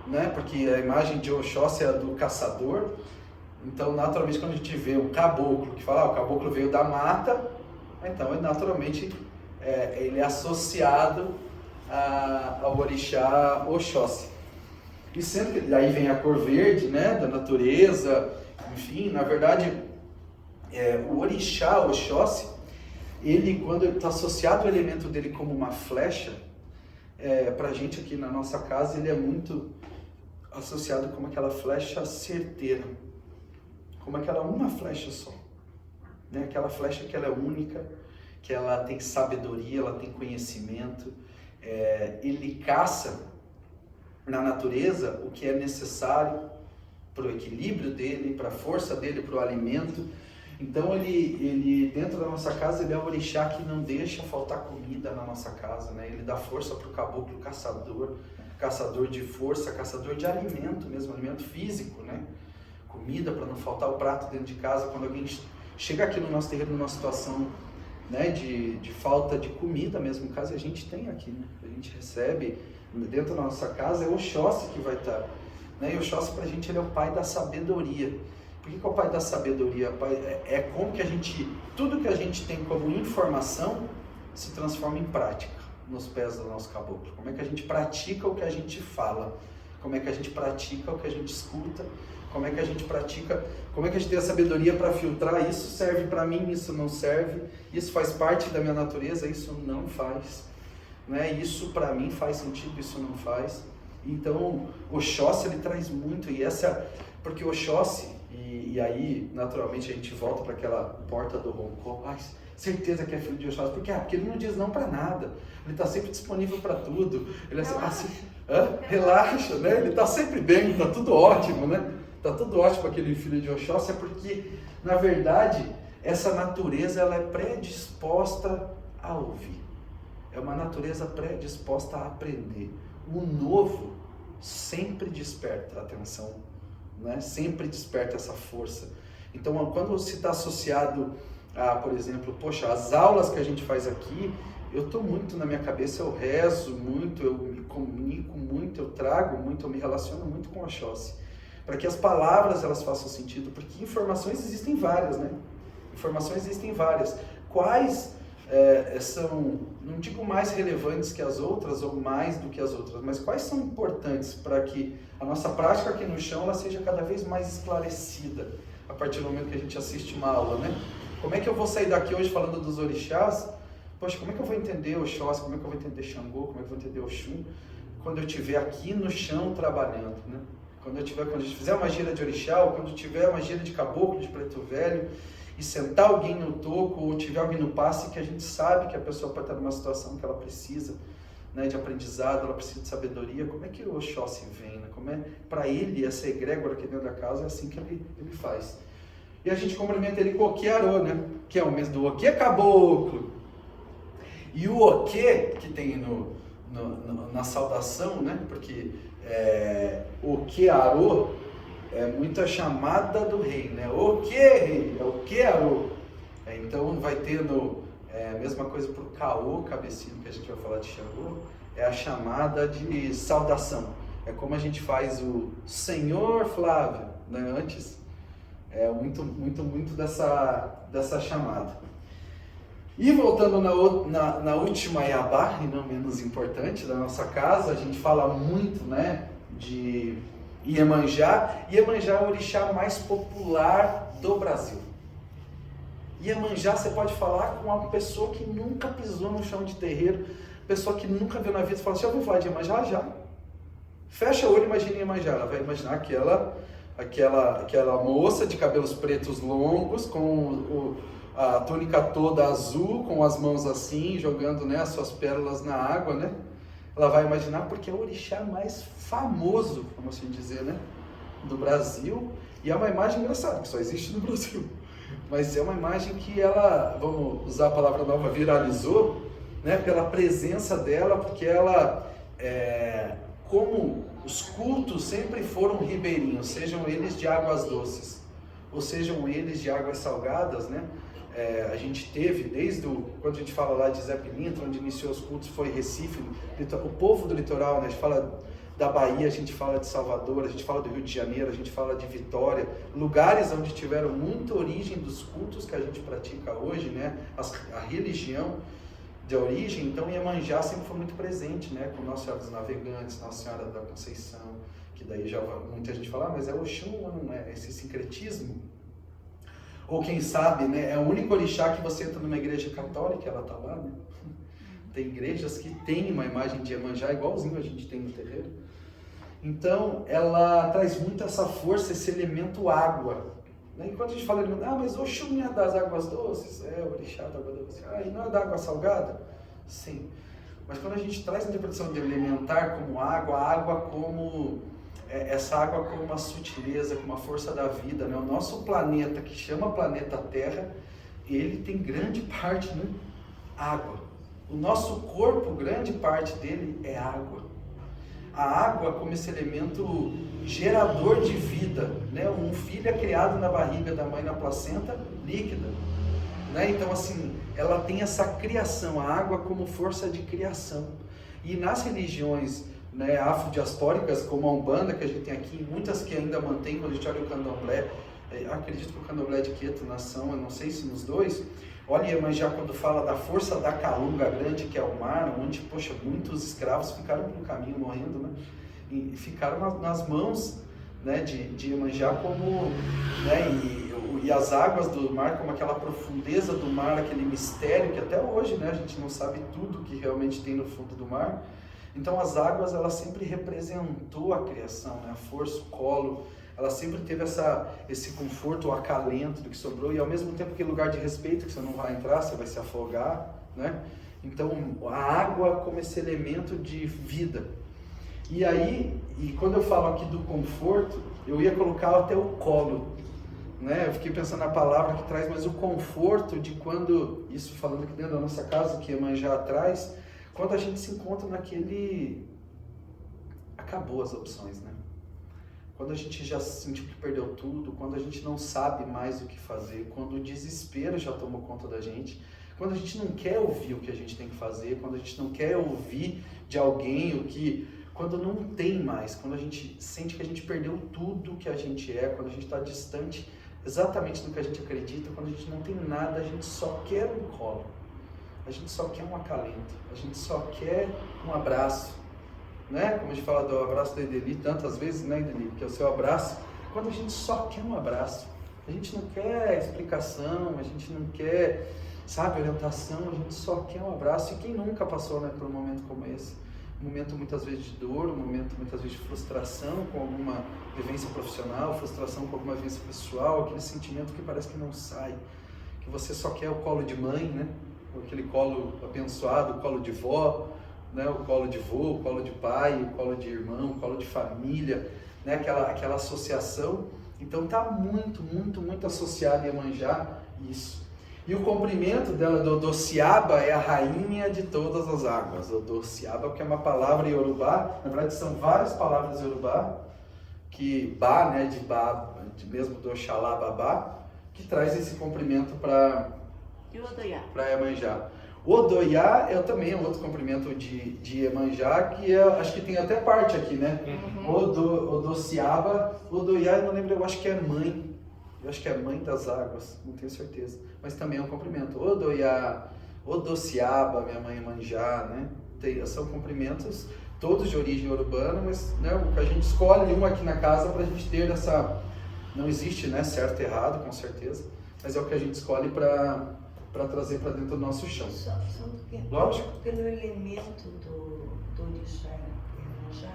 né, porque a imagem de Oxóssi é a do caçador, então naturalmente quando a gente vê um caboclo, que fala, o caboclo veio da mata, então naturalmente ele é associado ao orixá Oxóssi. E sempre, daí vem a cor verde, né, da natureza, enfim, na verdade, o orixá Oxóssi, ele, quando ele está associado o elemento dele como uma flecha, pra gente aqui na nossa casa, ele é muito associado como aquela flecha certeira, como aquela uma flecha só, né? Aquela flecha que ela é única, que ela tem sabedoria, ela tem conhecimento, ele caça na natureza o que é necessário para o equilíbrio dele, para a força dele, para o alimento. Então ele dentro da nossa casa, ele é o orixá que não deixa faltar comida na nossa casa, né? Ele dá força para o caboclo caçador de força, caçador de alimento mesmo, alimento físico, né? Comida para não faltar o prato dentro de casa. Quando alguém chega aqui no nosso terreno numa situação, né, de falta de comida mesmo, no caso a gente tem aqui, né? A gente recebe dentro da nossa casa, é o Oxóssi que vai estar, né? E o Oxóssi pra gente ele é o pai da sabedoria. Por que é o pai da sabedoria? É como que tudo que a gente tem como informação se transforma em prática nos pés do nosso caboclo. Como é que a gente pratica o que a gente fala? Como é que a gente pratica o que a gente escuta? Como é que a gente pratica? Como é que a gente tem a sabedoria para filtrar? Isso serve para mim, isso não serve. Isso faz parte da minha natureza, isso não faz. Né? Isso para mim faz sentido, isso não faz. Então, o Oxóssi ele traz muito, porque o Oxóssi, e aí naturalmente a gente volta para aquela porta do roncó, certeza que é filho de Oxóssi, porque ele não diz não para nada, ele está sempre disponível para tudo, ele relaxa, né? Ele está sempre bem, está tudo ótimo, né? Está tudo ótimo aquele filho de Oxóssi, porque na verdade essa natureza ela é predisposta a ouvir. É uma natureza predisposta a aprender. O novo sempre desperta a atenção, né? Sempre desperta essa força. Então, quando se está associado a, por exemplo, as aulas que a gente faz aqui, eu estou muito na minha cabeça, eu rezo muito, eu me comunico muito, eu trago muito, eu me relaciono muito com o Oxóssi, para que as palavras elas façam sentido, porque informações existem várias, né? Informações existem várias. Quais são, não digo mais relevantes que as outras ou mais do que as outras, mas quais são importantes para que a nossa prática aqui no chão ela seja cada vez mais esclarecida a partir do momento que a gente assiste uma aula, né? Como é que eu vou sair daqui hoje falando dos orixás? Poxa, como é que eu vou entender Oxóssi, como é que eu vou entender Xangô, como é que eu vou entender Oxum, quando eu estiver aqui no chão trabalhando, né? Quando a gente fizer uma gira de orixá, ou quando tiver uma gira de caboclo, de preto velho, e sentar alguém no toco, ou tiver alguém no passe, que a gente sabe que a pessoa pode estar numa situação que ela precisa, né, de aprendizado, ela precisa de sabedoria. Como é que o Oxóssi vem, né? Como é para ele, essa egrégora aqui dentro da casa, é assim que ele faz. E a gente cumprimenta ele com o Oquê-Arô, né? Que é o mesmo do Oquê Caboclo. E o Oquê, que tem na saudação, né? Porque Oquê-Arô é muito a chamada do rei, né? Oquê, rei, é Oquê-Arô. Então vai ter a mesma coisa para o Caô Cabecino, que a gente vai falar de Xangô, é a chamada de saudação. É como a gente faz o Senhor Flávio, né? Antes, muito dessa chamada. E voltando na última Iabá, e não menos importante, da nossa casa, a gente fala muito, né, de Iemanjá. Iemanjá é o orixá mais popular do Brasil. Iemanjá você pode falar com uma pessoa que nunca pisou no chão de terreiro, pessoa que nunca viu na vida, você fala, já ouviu falar de Iemanjá? Já. Fecha o olho e imagina Iemanjá, ela vai imaginar aquela moça de cabelos pretos longos, com a túnica toda azul, com as mãos assim, jogando, né, as suas pérolas na água, né? Ela vai imaginar porque é o orixá mais famoso, vamos assim dizer, né, do Brasil, e é uma imagem engraçada, que só existe no Brasil, mas é uma imagem que ela, vamos usar a palavra nova, viralizou, né, pela presença dela, porque ela, como os cultos sempre foram ribeirinhos, sejam eles de águas doces, ou sejam eles de águas salgadas, né? A gente teve, quando a gente fala lá de Zé Pilintra, onde iniciou os cultos, foi Recife, o povo do litoral, né? A gente fala da Bahia, a gente fala de Salvador, a gente fala do Rio de Janeiro, a gente fala de Vitória, lugares onde tiveram muita origem dos cultos que a gente pratica hoje, né? A religião de origem. Então Iemanjá sempre foi muito presente, né? Com Nossa Senhora dos Navegantes, Nossa Senhora da Conceição, que daí já muita gente fala, mas é Oxum ou não é? Esse sincretismo. Ou quem sabe, né? É o único orixá que você entra numa igreja católica, ela tá lá, né? Tem igrejas que tem uma imagem de Iemanjá igualzinho a gente tem no terreiro. Então ela traz muito essa força, esse elemento água. Enquanto a gente fala, mas Oxum é das águas doces, o orixá da água doce. E não é da água salgada? Sim. Mas quando a gente traz a interpretação de elementar como água, a água como essa água como uma sutileza, como uma força da vida, né? O nosso planeta, que chama planeta Terra, ele tem grande parte, né, água. O nosso corpo, grande parte dele é água. A água como esse elemento gerador de vida, né? Um filho é criado na barriga da mãe, na placenta, líquida, né? Então assim, ela tem essa criação, a água como força de criação. E nas religiões, né, afrodiaspóricas, como a Umbanda, que a gente tem aqui, muitas que ainda mantém, quando a gente olha o Candomblé, acredito que o Candomblé de Queto, nação, eu não sei se nos dois, olha Iemanjá quando fala da força da Calunga grande, que é o mar, onde, poxa, muitos escravos ficaram pelo caminho morrendo, né? E ficaram nas mãos, né, de Iemanjá como, né, e as águas do mar como aquela profundeza do mar, aquele mistério que até hoje, né, a gente não sabe tudo que realmente tem no fundo do mar. Então as águas, ela sempre representou a criação, né, a força, o colo, ela sempre teve esse conforto, o acalento do que sobrou, e ao mesmo tempo que lugar de respeito, que você não vai entrar, você vai se afogar, né? Então a água como esse elemento de vida. E aí, quando eu falo aqui do conforto, eu ia colocar até o colo, né? Eu fiquei pensando na palavra que traz, mas o conforto de quando, isso falando aqui dentro da nossa casa, que Iemanjá atrás, quando a gente se encontra naquele, acabou as opções, né? Quando a gente já sentiu que perdeu tudo, quando a gente não sabe mais o que fazer, quando o desespero já tomou conta da gente, quando a gente não quer ouvir o que a gente tem que fazer, quando a gente não quer ouvir de alguém quando não tem mais, quando a gente sente que a gente perdeu tudo que a gente é, quando a gente está distante exatamente do que a gente acredita, quando a gente não tem nada, a gente só quer um colo, a gente só quer um acalento, a gente só quer um abraço, né? Como a gente fala do abraço da Ideli tantas vezes, né, Ideli? Que é o seu abraço. Quando a gente só quer um abraço, a gente não quer explicação, a gente não quer, sabe, orientação, a gente só quer um abraço. E quem nunca passou, né, por um momento como esse? Um momento muitas vezes de dor, um momento muitas vezes de frustração com alguma vivência profissional, frustração com alguma vivência pessoal, aquele sentimento que parece que não sai, que você só quer o colo de mãe, né? Aquele colo abençoado, o colo de vó, né? O colo de vô, o colo de pai, o colo de irmão, o colo de família, né? Aquela associação. Então está muito, muito, muito associado a Iemanjá isso. E o comprimento dela, do Odociaba, é a rainha de todas as águas. Odociaba, que é uma palavra Yorubá, na verdade são várias palavras Yorubá, que Bá, né, de Bá, mesmo do Oxalá Babá, que traz esse comprimento para Iemanjá. Odoiá também um outro comprimento de Iemanjá, que acho que tem até parte aqui, né? Odociaba, Odoiá, eu não lembro, eu acho que é mãe. Eu acho que é mãe das águas, não tenho certeza. Mas também é um comprimento. Odoiá, Odociaba, minha mãe Iemanjá, né? São comprimentos todos de origem urbana, mas, né, a gente escolhe um aqui na casa para a gente ter essa... Não existe, né, certo e errado, com certeza. mas é o que a gente escolhe para trazer para dentro do nosso chão. Só um pouquinho. Lógico. Pelo elemento do orixá Iemanjá,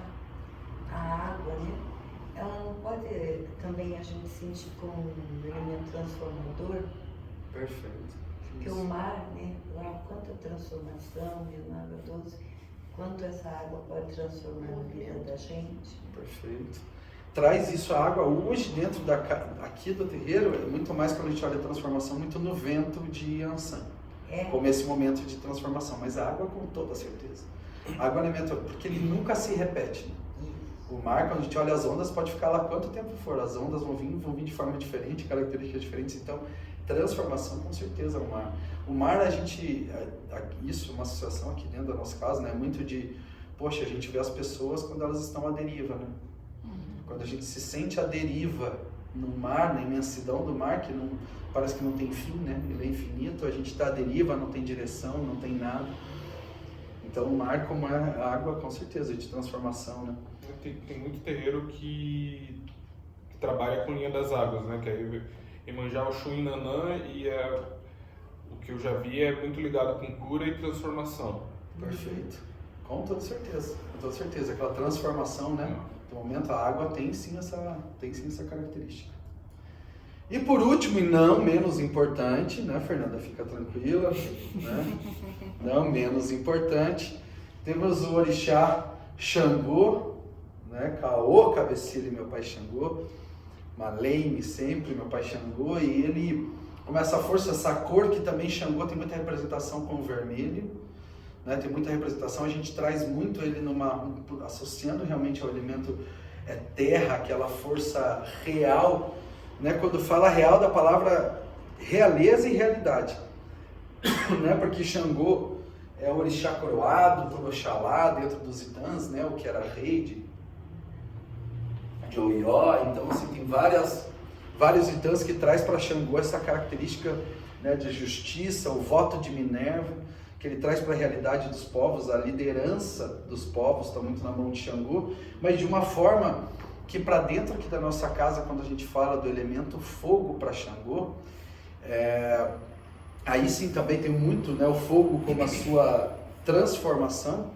a água, né? Ela não pode também a gente sentir como um elemento transformador? Perfeito. Porque o mar, né? Lá, quanta transformação, água doce, quanto essa água pode transformar a vida da gente. Perfeito. Traz isso a água hoje dentro aqui do terreiro, é muito mais quando a gente olha a transformação, muito no vento de Yansan. Como esse momento de transformação, mas a água com toda certeza. A água alimenta, porque ele nunca se repete. Né? O mar, quando a gente olha as ondas, pode ficar lá quanto tempo for, as ondas vão vir de forma diferente, características diferentes, então transformação com certeza o mar. O mar, a gente, isso é uma associação aqui dentro da nossa casa, né? Muito de, poxa, a gente vê as pessoas quando elas estão à deriva, né? Quando a gente se sente à deriva no mar, na imensidão do mar, que não, parece que não tem fim, né? Ele é infinito, a gente está à deriva, não tem direção, não tem nada. Então o mar, como é a água, com certeza, de transformação, né? Tem muito terreiro que trabalha com linha das águas, né? Que é Iemanjá, Oxum e Nanã, e o que eu já vi é muito ligado com cura e transformação. Perfeito. Com toda certeza. Com toda certeza. Aquela transformação, né? No momento a água tem sim essa característica. E por último, e não menos importante, né, Fernanda? Fica tranquila, né? Não menos importante, temos o orixá Xangô, né? Caô, cabecilha, meu pai Xangô, Maleime sempre, meu pai Xangô, e ele, com essa força, essa cor que também Xangô tem muita representação com o vermelho, né? Tem muita representação, a gente traz muito ele associando realmente ao elemento terra, aquela força real, né? Quando fala real da palavra realeza e realidade, né? Porque Xangô é o orixá coroado por Oxalá dentro dos Itãs, né? O que era rei de Oió, então assim, tem vários Itãs que traz para Xangô essa característica, né, de justiça, o voto de Minerva, que ele traz para a realidade dos povos, a liderança dos povos está muito na mão de Xangô, mas de uma forma que para dentro aqui da nossa casa, quando a gente fala do elemento fogo para Xangô, aí sim também tem muito, né, o fogo como a sua transformação,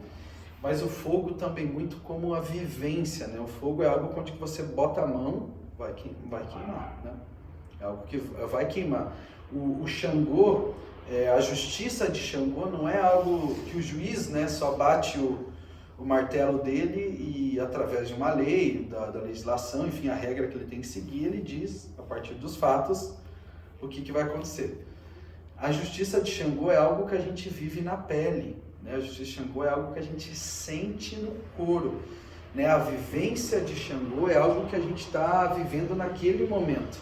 mas o fogo também muito como a vivência, né? O fogo é algo onde você bota a mão, vai queimar, né? É algo que vai queimar. O Xangô, a justiça de Xangô não é algo que o juiz, né, só bate o martelo dele e através de uma lei, da legislação, enfim, a regra que ele tem que seguir, ele diz, a partir dos fatos, o que vai acontecer. A justiça de Xangô é algo que a gente vive na pele, né? A justiça de Xangô é algo que a gente sente no couro, né? A vivência de Xangô é algo que a gente está vivendo naquele momento,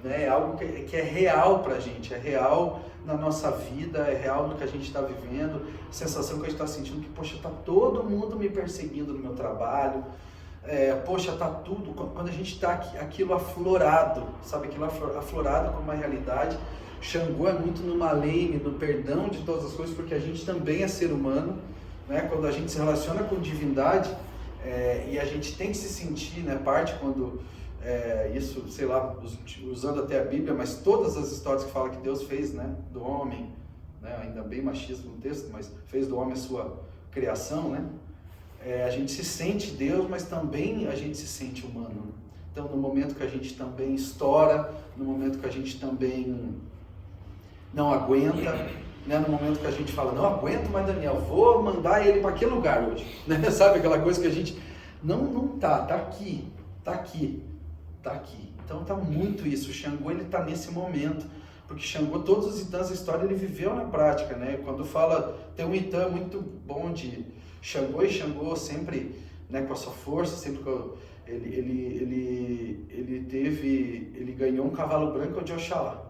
né? É algo que é real para a gente, é real na nossa vida, é real no que a gente está vivendo, a sensação que a gente está sentindo que, poxa, está todo mundo me perseguindo no meu trabalho, poxa, está tudo, quando a gente está aquilo aflorado, sabe, aquilo aflorado como uma realidade. Xangô é muito no Maleime, no perdão de todas as coisas, porque a gente também é ser humano, né? Quando a gente se relaciona com divindade, e a gente tem que se sentir, né, parte quando, isso, sei lá, usando até a Bíblia, mas todas as histórias que falam que Deus fez, né, do homem, né, ainda bem machista no texto, mas fez do homem a sua criação, né? A gente se sente Deus, mas também a gente se sente humano, né? Então, no momento que a gente também estoura, no momento que a gente também não aguenta, né? No momento que a gente fala, não aguento mais Daniel, vou mandar ele para aquele lugar hoje, né? Sabe aquela coisa que a gente, não tá aqui. Então tá muito isso, o Xangô ele tá nesse momento, porque Xangô, todos os Itãs da história ele viveu na prática, né? Quando fala, tem um Itã muito bom de Xangô, e Xangô sempre, né, com a sua força, sempre com ele ganhou um cavalo branco de Oxalá.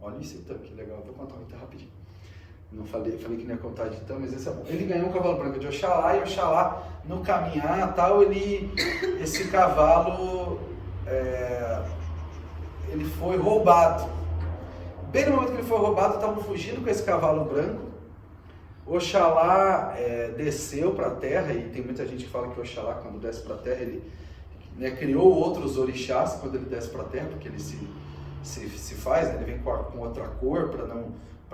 Olha isso então, que legal, vou contar muito rapidinho. Não falei que não ia contar de Itã, mas esse é bom. Ele ganhou um cavalo branco de Oxalá, e Oxalá, no caminhar tal, esse cavalo, ele foi roubado. Bem no momento que ele foi roubado, estavam fugindo com esse cavalo branco. Oxalá desceu para a terra, e tem muita gente que fala que Oxalá, quando desce para a terra, ele, né, criou outros orixás quando ele desce para a terra, porque ele se faz, né? Ele vem com outra cor para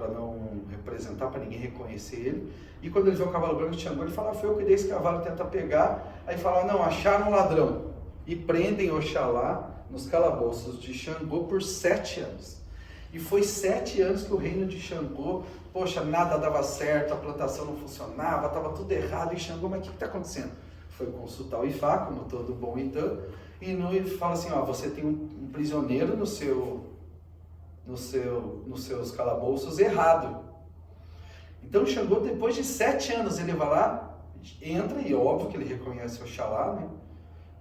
não representar, para ninguém reconhecer ele. E quando ele vê o cavalo branco de Xangô, ele fala, foi eu que dei esse cavalo, tenta pegar. Aí fala, não, acharam um ladrão. E prendem Oxalá nos calabouços de Xangô por 7 anos. E foi 7 anos que o reino de Xangô, poxa, nada dava certo, a plantação não funcionava, estava tudo errado. E Xangô, mas o que está acontecendo? Foi consultar o Ifá, como todo bom Itã, e ele fala assim, ó, você tem um prisioneiro nos seus calabouços errado. Então Xangô, depois de 7 anos, ele vai lá, entra, e é óbvio que ele reconhece Oxalá, né?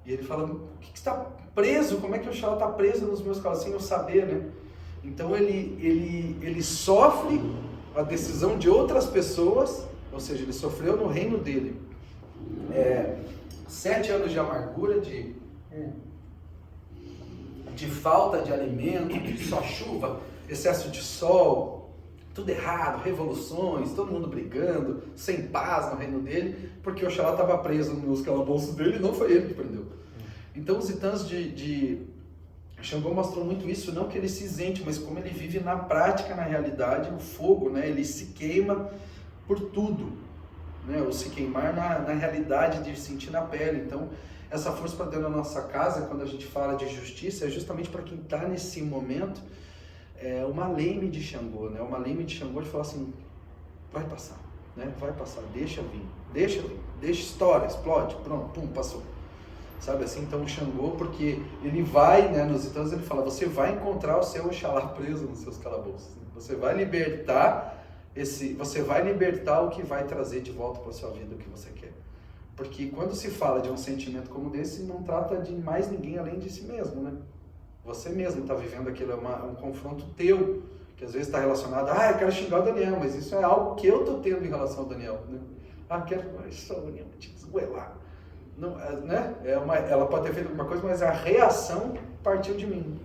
E ele fala, o que está preso? Como é que Oxalá está preso nos meus calabouços? Sem eu saber, né? Então ele sofre a decisão de outras pessoas, ou seja, ele sofreu no reino dele 7 anos de amargura, de falta de alimento, de só chuva, excesso de sol, tudo errado, revoluções, todo mundo brigando, sem paz no reino dele, porque Oxalá estava preso nos calabouços dele e não foi ele que prendeu. Então os Itãs de Xangô mostrou muito isso, não que ele se isente, mas como ele vive na prática, na realidade, o fogo, né? Ele se queima por tudo, né? O se queimar na realidade de sentir na pele. Então essa força para dentro da nossa casa, quando a gente fala de justiça, é justamente para quem está nesse momento, uma leme de Xangô, né? Uma leme de Xangô de falar assim, vai passar, né? Vai passar, deixa vir, deixa história, explode, pronto, pum, passou. Sabe assim? Então o Xangô, porque ele vai, né, nos Itãs, ele fala, você vai encontrar o seu Oxalá preso nos seus calabouços. Você vai libertar o que vai trazer de volta para a sua vida o que você quer. Porque quando se fala de um sentimento como desse, não trata de mais ninguém além de si mesmo, né? Você mesmo está vivendo aquilo, é um confronto teu, que às vezes está relacionado, eu quero xingar o Daniel, mas isso é algo que eu estou tendo em relação ao Daniel, né? Quero só o Daniel, te esgoelar. Não, né? Ela pode ter feito alguma coisa, mas a reação partiu de mim.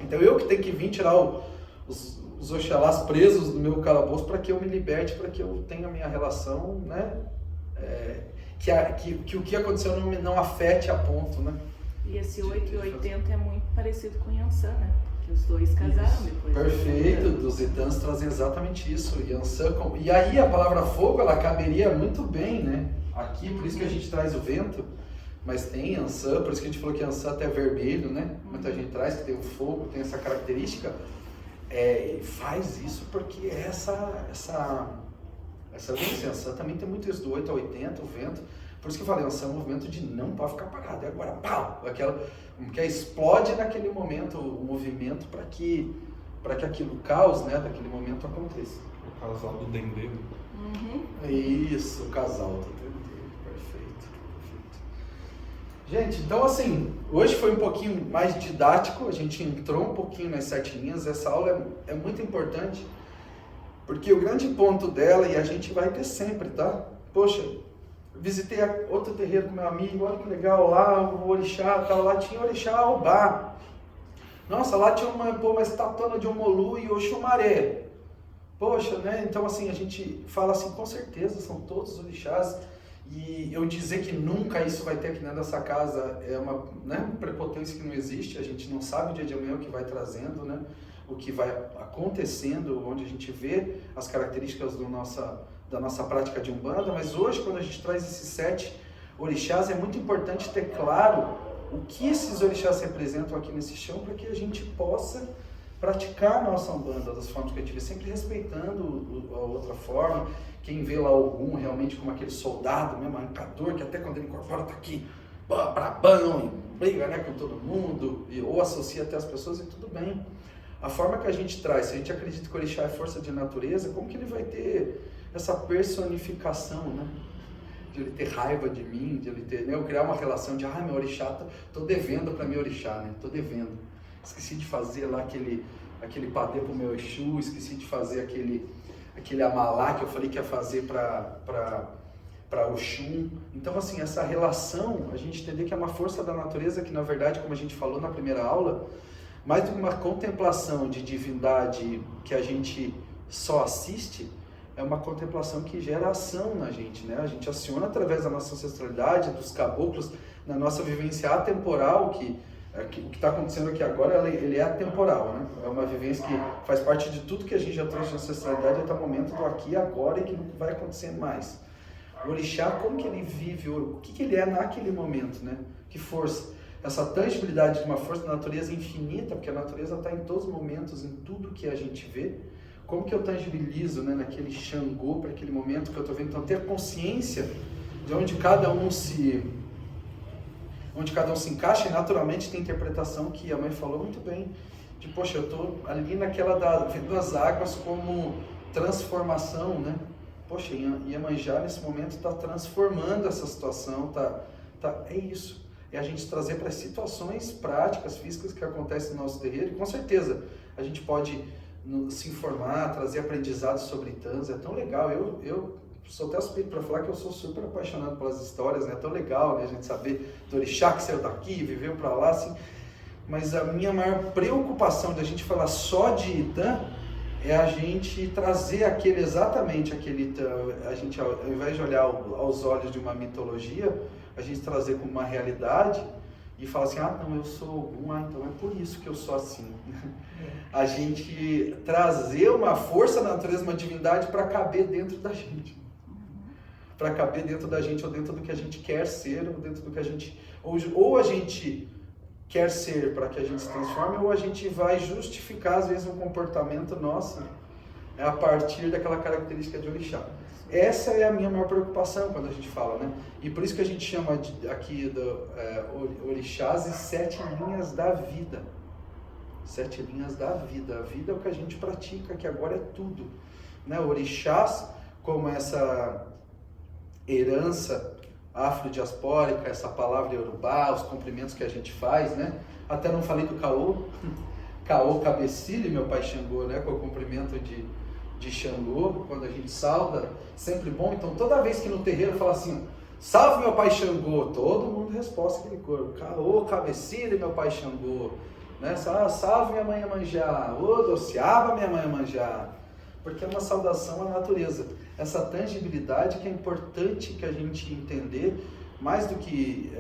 Então eu que tenho que vir tirar os Oxalás presos do meu calabouço para que eu me liberte, para que eu tenha a minha relação, né? Que o que aconteceu não afete a ponto, né? E esse 8 e 80 é muito parecido com Yansan, né? Que os dois casaram isso. Depois. Perfeito, dos Itãs trazem exatamente isso. Yansan, e aí a palavra fogo, ela caberia muito bem, né? Aqui, por isso que a gente traz o vento, mas tem Yansan, por isso que a gente falou que Yansan até é vermelho, né? Muita gente traz que tem o fogo, tem essa característica. Faz isso porque essa Yansan também tem muito isso do 8 a 80, o vento. Por isso que eu falei, Yansan é um movimento de não pode ficar parado, agora, pau! Que explode naquele momento o movimento para que aquilo, caos, né, daquele momento aconteça. O casal do Dendê. Isso, o casal do Dendê, perfeito. Gente, então assim, hoje foi um pouquinho mais didático, a gente entrou um pouquinho nas 7 linhas, essa aula é muito importante, porque o grande ponto dela, e a gente vai ter sempre, tá? Poxa, visitei outro terreiro com meu amigo, olha que legal, lá o orixá, tal, lá tinha orixá Aobá. Nossa, lá tinha uma estatona de Omolu e Oxumaré. Poxa, né? Então assim, a gente fala assim, com certeza, são todos os orixás. E eu dizer que nunca isso vai ter aqui dentro dessa casa é uma prepotência que não existe. A gente não sabe o dia de amanhã o que vai trazendo, né? O que vai acontecendo, onde a gente vê as características da nossa prática de Umbanda. Mas hoje, quando a gente traz esses 7 orixás, é muito importante ter claro o que esses orixás representam aqui nesse chão, para que a gente possa praticar a nossa Umbanda das formas que a gente vê, sempre respeitando a outra forma. Quem vê lá algum realmente como aquele soldado mesmo, arrancador, que até quando ele incorpora tá aqui, brabão, e briga, né, com todo mundo, ou associa até as pessoas, e tudo bem. A forma que a gente traz, se a gente acredita que o orixá é força de natureza, como que ele vai ter essa personificação, né? De ele ter raiva de mim, de ele ter, né, eu criar uma relação de, meu orixá, tô devendo para meu orixá, né? Tô devendo. Esqueci de fazer lá aquele padê pro meu Exu, esqueci de fazer aquele amalá que eu falei que ia fazer para Oxum. Então, assim, essa relação, a gente entender que é uma força da natureza que, na verdade, como a gente falou na primeira aula, mais do que uma contemplação de divindade que a gente só assiste, é uma contemplação que gera ação na gente, né? A gente aciona através da nossa ancestralidade, dos caboclos, na nossa vivência atemporal, que o que está acontecendo aqui agora, ele é atemporal, né? É uma vivência que faz parte de tudo que a gente já trouxe de ancestralidade até o momento do aqui e agora e que não vai acontecer mais. O orixá, como que ele vive, o que ele é naquele momento, né? Que força, essa tangibilidade de uma força da natureza infinita, porque a natureza está em todos os momentos, em tudo que a gente vê. Como que eu tangibilizo, né, naquele Xangô, para aquele momento que eu estou vendo? Então, ter consciência de onde cada um se encaixa, e naturalmente tem interpretação que a mãe falou muito bem, de, poxa, eu estou ali vendo as águas como transformação, né? Poxa, Iemanjá nesse momento está transformando essa situação, é isso. É a gente trazer para as situações práticas, físicas que acontecem no nosso terreiro, e com certeza a gente pode se informar, trazer aprendizados sobre Tanza, é tão legal. Eu sou até suspeito para falar que eu sou super apaixonado pelas histórias, né? É tão legal, né? A gente saber do orixá que saiu daqui, viveu para lá, assim. Mas a minha maior preocupação de a gente falar só de Itã é a gente trazer exatamente aquele Itã, a gente, ao invés de olhar aos olhos de uma mitologia, a gente trazer como uma realidade e falar assim, não, eu sou Ogum, então é por isso que eu sou assim. A gente trazer uma força da natureza, uma divindade para caber dentro da gente. Para caber dentro da gente, ou dentro do que a gente quer ser, ou dentro do que a gente... Ou a gente quer ser para que a gente se transforme, ou a gente vai justificar, às vezes, um comportamento nosso a partir daquela característica de orixá. Essa é a minha maior preocupação quando a gente fala, né? E por isso que a gente chama aqui do orixás e 7 linhas da vida. 7 linhas da vida. A vida é o que a gente pratica, que agora é tudo, né? Orixás, como essa herança afrodiaspórica, essa palavra iorubá, os cumprimentos que a gente faz, né? Até não falei do Caô Cabecilha, meu pai Xangô, né? Com o cumprimento de Xangô, quando a gente sauda, sempre bom. Então toda vez que no terreiro fala assim, salve meu pai Xangô, todo mundo responde aquele coro, Caô Cabecilha, meu pai Xangô, né? Salve minha mãe Iemanjá, ô Dociaba minha mãe Iemanjá, porque é uma saudação à natureza, essa tangibilidade que é importante que a gente entender, mais do que,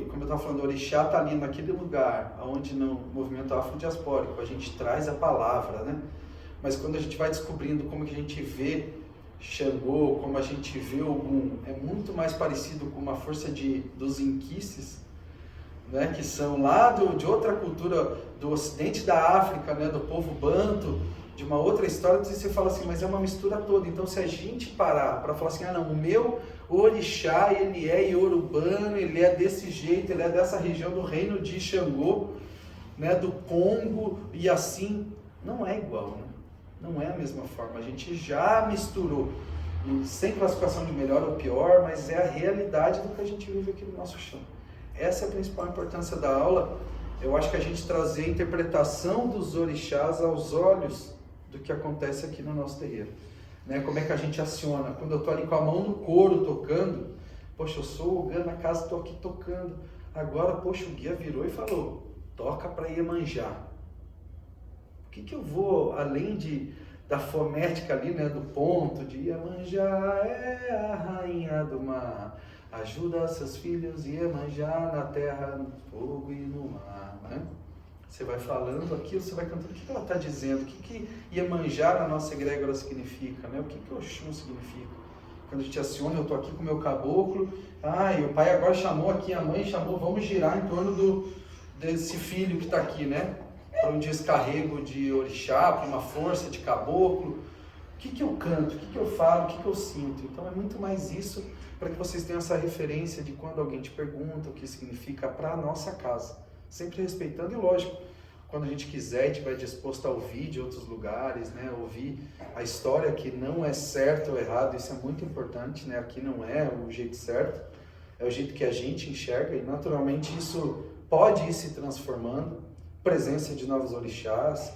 como eu estava falando, o orixá está ali naquele lugar, onde no movimento afrodiaspórico a gente traz a palavra, né? Mas quando a gente vai descobrindo como que a gente vê Xangô, como a gente vê Ogum, é muito mais parecido com uma força dos inquices, né, que são lá de outra cultura, do ocidente da África, né, do povo banto, de uma outra história, você fala assim, mas é uma mistura toda. Então, se a gente parar para falar assim, não, o meu orixá, ele é iorubano, ele é desse jeito, ele é dessa região do reino de Xangô, né, do Congo, e assim, não é igual, né? Não é a mesma forma, a gente já misturou, sem classificação de melhor ou pior, mas é a realidade do que a gente vive aqui no nosso chão. Essa é a principal importância da aula, eu acho que a gente trazer a interpretação dos orixás aos olhos do que acontece aqui no nosso terreiro. Né? Como é que a gente aciona? Quando eu estou ali com a mão no couro tocando, poxa, eu sou o Ogã na casa, estou aqui tocando. Agora, poxa, o guia virou e falou, toca para Iemanjá. O que eu vou, além da fonética ali, né, do ponto de Iemanjá é a rainha do mar, ajuda seus filhos Iemanjá na terra, no fogo e no mar, né? Você vai falando aquilo, você vai cantando, o que ela está dizendo? O que Iemanjá na nossa egrégora significa? Né? O que Oxum significa? Quando a gente aciona, eu estou aqui com o meu caboclo, e o pai agora chamou aqui, a mãe chamou, vamos girar em torno desse filho que está aqui, né? Para um descarrego de orixá, para uma força de caboclo. O que eu canto? O que eu falo? O que eu sinto? Então é muito mais isso, para que vocês tenham essa referência de quando alguém te pergunta o que significa para a nossa casa. Sempre respeitando e lógico, quando a gente quiser, a gente vai disposto a ouvir de outros lugares, né? Ouvir a história que não é certo ou errado, isso é muito importante, né? Aqui não é o jeito certo, é o jeito que a gente enxerga e naturalmente isso pode ir se transformando, presença de novos orixás,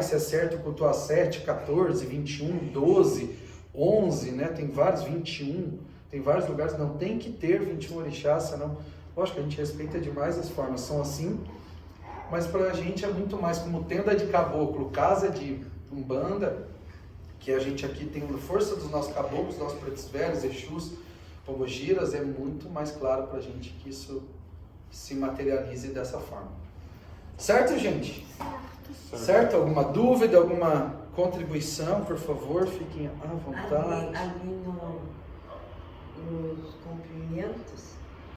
se é certo cultuar 7, 14, 21, 12, 11, né? Tem vários 21, tem vários lugares, não tem que ter 21 orixás, senão... Lógico que a gente respeita demais, as formas são assim, mas para a gente é muito mais como tenda de caboclo, casa de umbanda, que a gente aqui tem a força dos nossos caboclos, nossos pretos velhos, exus, pombogiras, é muito mais claro para a gente que isso se materialize dessa forma. Certo, gente? Certo. Certo? Alguma dúvida, alguma contribuição, por favor, fiquem à vontade. Ali nos cumprimentos,